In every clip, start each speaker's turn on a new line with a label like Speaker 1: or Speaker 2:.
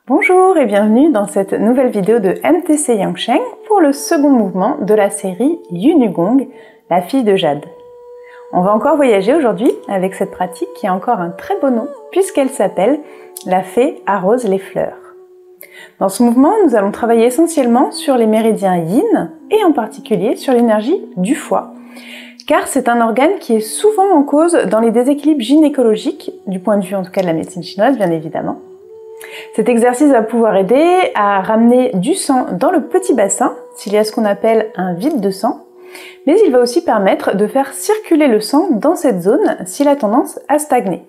Speaker 1: Bonjour et bienvenue dans cette nouvelle vidéo de MTC Yangsheng pour le second mouvement de la série Yunugong, la fille de Jade. On va encore voyager aujourd'hui avec cette pratique qui a encore un très beau nom puisqu'elle s'appelle La fée arrose les fleurs. Dans ce mouvement, nous allons travailler essentiellement sur les méridiens yin et en particulier sur l'énergie du foie, car c'est un organe qui est souvent en cause dans les déséquilibres gynécologiques, du point de vue en tout cas de la médecine chinoise bien évidemment. Cet exercice va pouvoir aider à ramener du sang dans le petit bassin, s'il y a ce qu'on appelle un vide de sang, mais il va aussi permettre de faire circuler le sang dans cette zone s'il a tendance à stagner.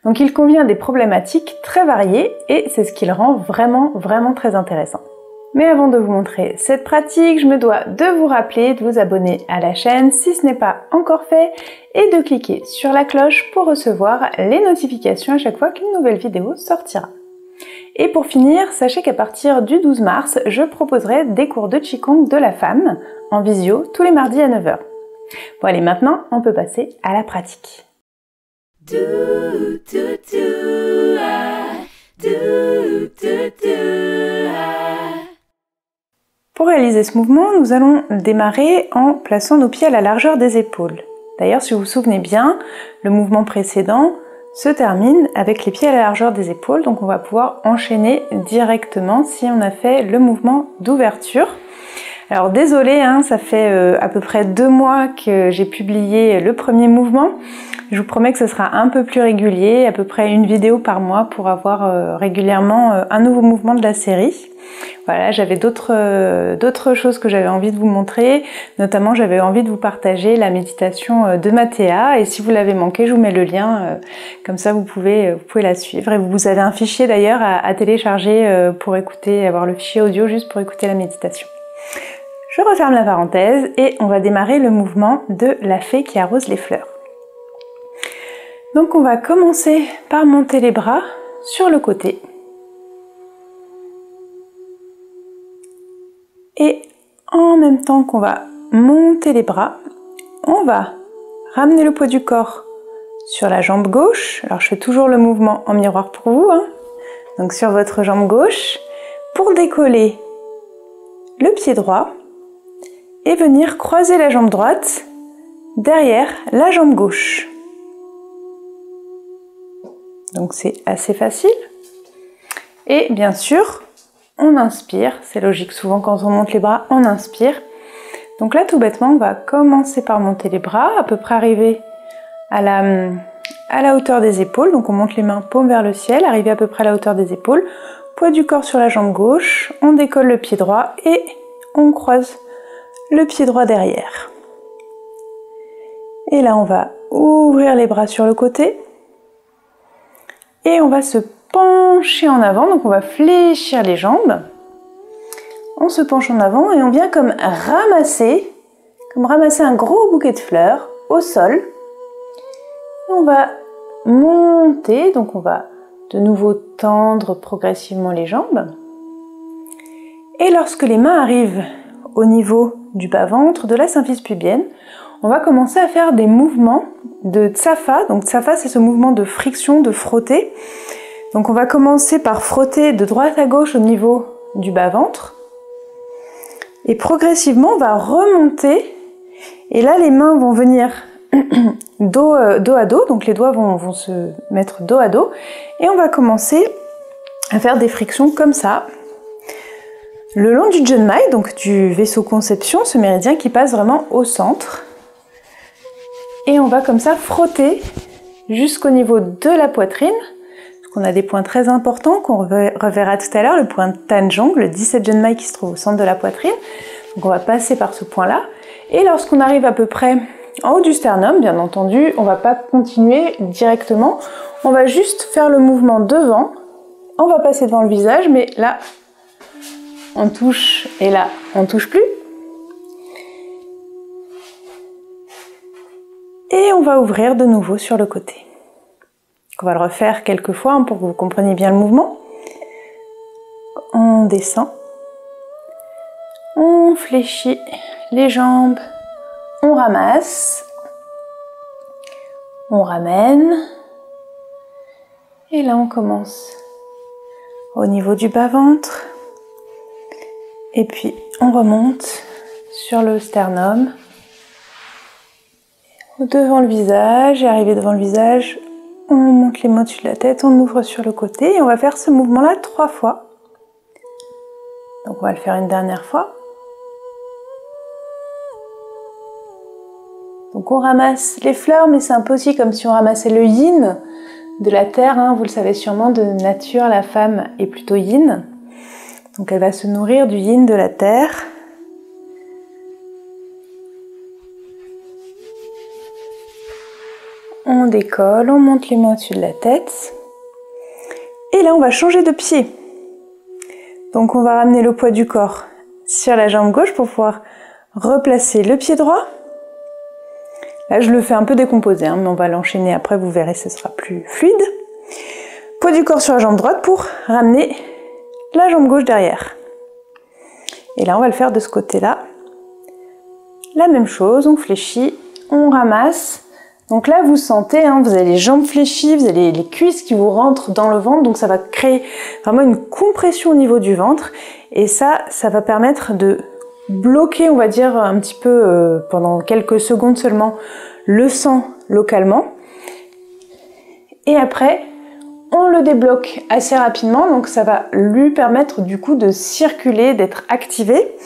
Speaker 1: Donc il convient des problématiques très variées et c'est ce qui le rend vraiment très intéressant. Mais avant de vous montrer cette pratique, je me dois de vous rappeler de vous abonner à la chaîne si ce n'est pas encore fait et de cliquer sur la cloche pour recevoir les notifications à chaque fois qu'une nouvelle vidéo sortira. Et pour finir, sachez qu'à partir du 12 mars, je proposerai des cours de Qigong de la femme en visio tous les mardis à 9 h. Bon allez, maintenant on peut passer à la pratique. Pour réaliser ce mouvement, nous allons démarrer en plaçant nos pieds à la largeur des épaules. D'ailleurs, si vous vous souvenez bien, le mouvement précédent se termine avec les pieds à la largeur des épaules, donc on va pouvoir enchaîner directement si on a fait le mouvement d'ouverture. Alors désolé, ça fait à peu près 2 mois que j'ai publié le premier mouvement. Je vous promets que ce sera un peu plus régulier, à peu près une vidéo par mois pour avoir régulièrement un nouveau mouvement de la série. Voilà, j'avais d'autres choses que j'avais envie de vous montrer, notamment j'avais envie de vous partager la méditation de Mathéa, et si vous l'avez manqué, je vous mets le lien, comme ça vous pouvez la suivre. Et vous avez un fichier d'ailleurs à télécharger pour écouter, avoir le fichier audio juste pour écouter la méditation. Je referme la parenthèse et on va démarrer le mouvement de la fée qui arrose les fleurs. Donc on va commencer par monter les bras sur le côté. Et en même temps qu'on va monter les bras, on va ramener le poids du corps sur la jambe gauche. Alors je fais toujours le mouvement en miroir pour vous, donc sur votre jambe gauche, pour décoller le pied droit et venir croiser la jambe droite derrière la jambe gauche. Donc c'est assez facile. Et bien sûr, on inspire, c'est logique, souvent quand on monte les bras, on inspire. Donc là, tout bêtement, on va commencer par monter les bras, à peu près arriver à la hauteur des épaules. Donc on monte les mains paume vers le ciel, arriver à peu près à la hauteur des épaules. Poids du corps sur la jambe gauche, on décolle le pied droit et on croise le pied droit derrière. Et là, on va ouvrir les bras sur le côté. Et on va se pencher en avant, donc on va fléchir les jambes. On se penche en avant et on vient comme ramasser un gros bouquet de fleurs au sol. Et on va monter, donc on va de nouveau tendre progressivement les jambes. Et lorsque les mains arrivent au niveau du bas-ventre, de la symphyse pubienne, on va commencer à faire des mouvements de tsafa. Donc tsafa, c'est ce mouvement de friction, de frotter. Donc on va commencer par frotter de droite à gauche au niveau du bas-ventre. Et progressivement, on va remonter. Et là, les mains vont venir dos à dos. Donc les doigts vont se mettre dos à dos. Et on va commencer à faire des frictions comme ça, le long du Junmai, donc du vaisseau conception, ce méridien qui passe vraiment au centre. Et on va comme ça frotter jusqu'au niveau de la poitrine. On a des points très importants qu'on reverra tout à l'heure, le point Tanjong, le 17 Junmai qui se trouve au centre de la poitrine. Donc on va passer par ce point-là. Et lorsqu'on arrive à peu près en haut du sternum, bien entendu, on ne va pas continuer directement. On va juste faire le mouvement devant. On va passer devant le visage, mais là, on touche et là, on ne touche plus. Et on va ouvrir de nouveau sur le côté. On va le refaire quelques fois pour que vous compreniez bien le mouvement. On descend. On fléchit les jambes. On ramasse. On ramène. Et là, on commence au niveau du bas-ventre. Et puis on remonte sur le sternum, devant le visage, et arrivé devant le visage, on monte les mains au-dessus de la tête, on ouvre sur le côté et on va faire ce mouvement-là 3 fois. Donc on va le faire une dernière fois. Donc on ramasse les fleurs, mais c'est un peu aussi comme si on ramassait le yin de la terre, hein. Vous le savez sûrement, de nature, la femme est plutôt yin. Donc elle va se nourrir du yin de la terre. On décolle, on monte les mains au-dessus de la tête. Et là, on va changer de pied. Donc on va ramener le poids du corps sur la jambe gauche pour pouvoir replacer le pied droit. Là, je le fais un peu décomposé, hein, mais on va l'enchaîner après, vous verrez, ce sera plus fluide. Poids du corps sur la jambe droite pour ramener la jambe gauche derrière. Et là, on va le faire de ce côté-là. La même chose, on fléchit, on ramasse. Donc là, vous sentez, hein, vous avez les jambes fléchies, vous avez les cuisses qui vous rentrent dans le ventre, donc ça va créer vraiment une compression au niveau du ventre. Et ça va permettre de bloquer, on va dire, un petit peu, pendant quelques secondes seulement, le sang localement. Et après, on le débloque assez rapidement, donc ça va lui permettre du coup de circuler, d'être activé.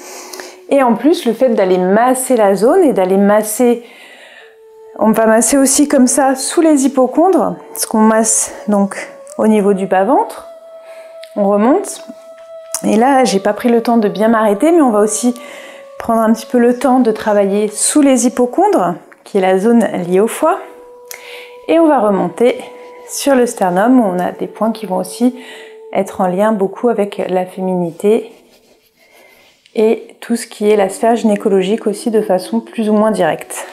Speaker 1: Et en plus, le fait d'aller masser la zone et d'aller masser... On va masser aussi comme ça sous les hypochondres, ce qu'on masse donc au niveau du bas-ventre. On remonte. Et là, j'ai pas pris le temps de bien m'arrêter, mais on va aussi prendre un petit peu le temps de travailler sous les hypochondres, qui est la zone liée au foie. Et on va remonter sur le sternum, où on a des points qui vont aussi être en lien beaucoup avec la féminité et tout ce qui est la sphère gynécologique aussi de façon plus ou moins directe.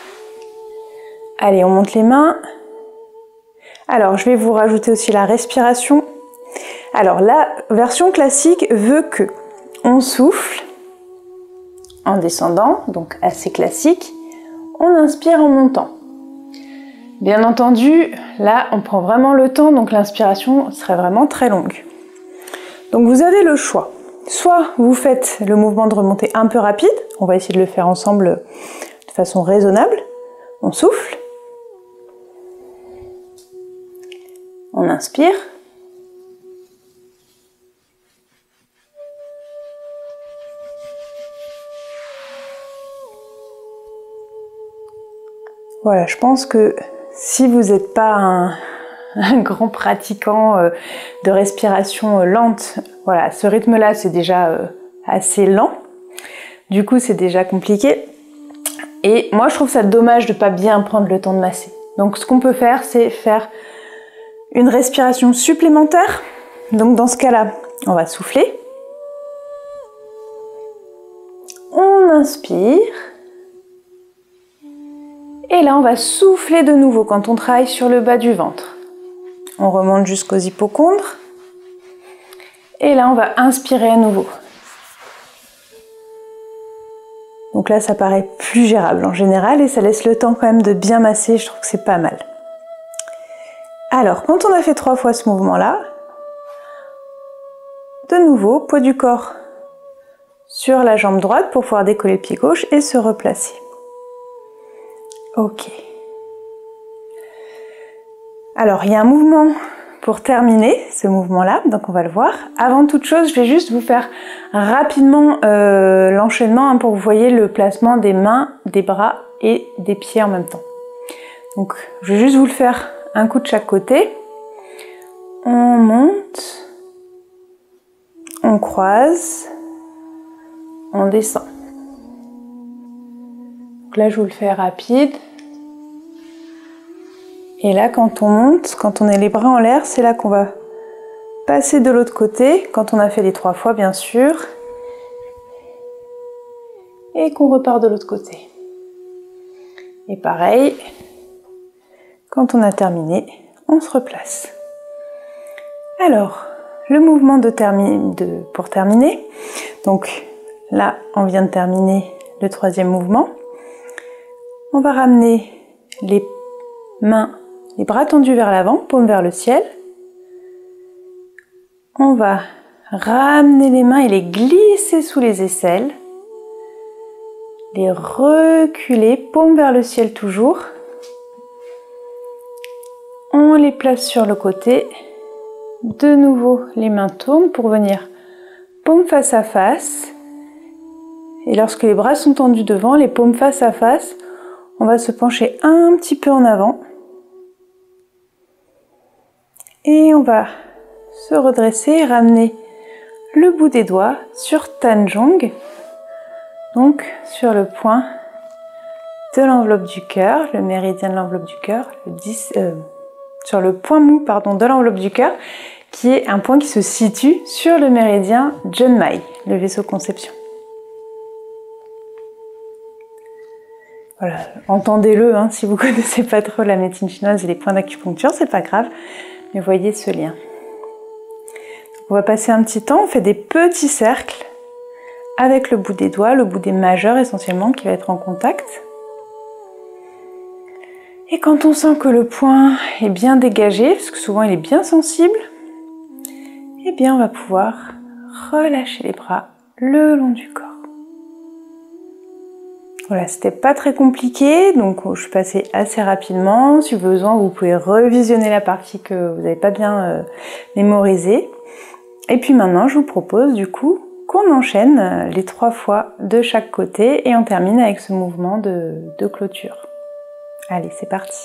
Speaker 1: Allez, on monte les mains. Alors, je vais vous rajouter aussi la respiration. Alors, la version classique veut que on souffle en descendant, donc assez classique. On inspire en montant. Bien entendu, là, on prend vraiment le temps, donc l'inspiration serait vraiment très longue. Donc, vous avez le choix. Soit vous faites le mouvement de remontée un peu rapide. On va essayer de le faire ensemble de façon raisonnable. On souffle. On inspire. Voilà, je pense que si vous n'êtes pas un grand pratiquant de respiration lente, voilà, ce rythme-là, c'est déjà assez lent. Du coup, c'est déjà compliqué. Et moi, je trouve ça dommage de ne pas bien prendre le temps de masser. Donc, ce qu'on peut faire, c'est faire une respiration supplémentaire. Donc dans ce cas-là, on va souffler. On inspire. Et là, on va souffler de nouveau quand on travaille sur le bas du ventre. On remonte jusqu'aux hypochondres. Et là, on va inspirer à nouveau. Donc là, ça paraît plus gérable en général et ça laisse le temps quand même de bien masser. Je trouve que c'est pas mal. Alors, quand on a fait 3 fois ce mouvement-là, de nouveau, poids du corps sur la jambe droite pour pouvoir décoller le pied gauche et se replacer. Ok. Alors, il y a un mouvement pour terminer ce mouvement-là, donc on va le voir. Avant toute chose, je vais juste vous faire rapidement l'enchaînement pour que vous voyez le placement des mains, des bras et des pieds en même temps. Donc, je vais juste vous le faire un coup de chaque côté. On monte, on croise, on descend. Donc là, je vous le fais rapide. Et là, quand on monte, quand on a les bras en l'air, c'est là qu'on va passer de l'autre côté, quand on a fait les 3 fois, bien sûr. Et qu'on repart de l'autre côté. Et pareil, quand on a terminé, on se replace. Alors, le mouvement pour terminer. Donc là, on vient de terminer le 3e mouvement. On va ramener les mains, les bras tendus vers l'avant, paume vers le ciel. On va ramener les mains et les glisser sous les aisselles. Les reculer, paume vers le ciel toujours. On les place sur le côté. De nouveau, les mains tournent pour venir paume face à face. Et lorsque les bras sont tendus devant, les paumes face à face, on va se pencher un petit peu en avant. Et on va se redresser et ramener le bout des doigts sur Tanjong. Donc sur le point de l'enveloppe du cœur, le méridien de l'enveloppe du cœur, sur le point mou de l'enveloppe du cœur, qui est un point qui se situe sur le méridien Junmai, le vaisseau conception. Voilà, entendez-le, hein, si vous ne connaissez pas trop la médecine chinoise et les points d'acupuncture, c'est pas grave, mais voyez ce lien. Donc, on va passer un petit temps, on fait des petits cercles avec le bout des doigts, le bout des majeurs essentiellement qui va être en contact. Et quand on sent que le point est bien dégagé, parce que souvent il est bien sensible, eh bien on va pouvoir relâcher les bras le long du corps. Voilà, c'était pas très compliqué, donc je suis passée assez rapidement. Si besoin, vous pouvez revisionner la partie que vous n'avez pas bien mémorisée. Et puis maintenant, je vous propose du coup qu'on enchaîne les 3 fois de chaque côté et on termine avec ce mouvement de clôture. Allez, c'est parti!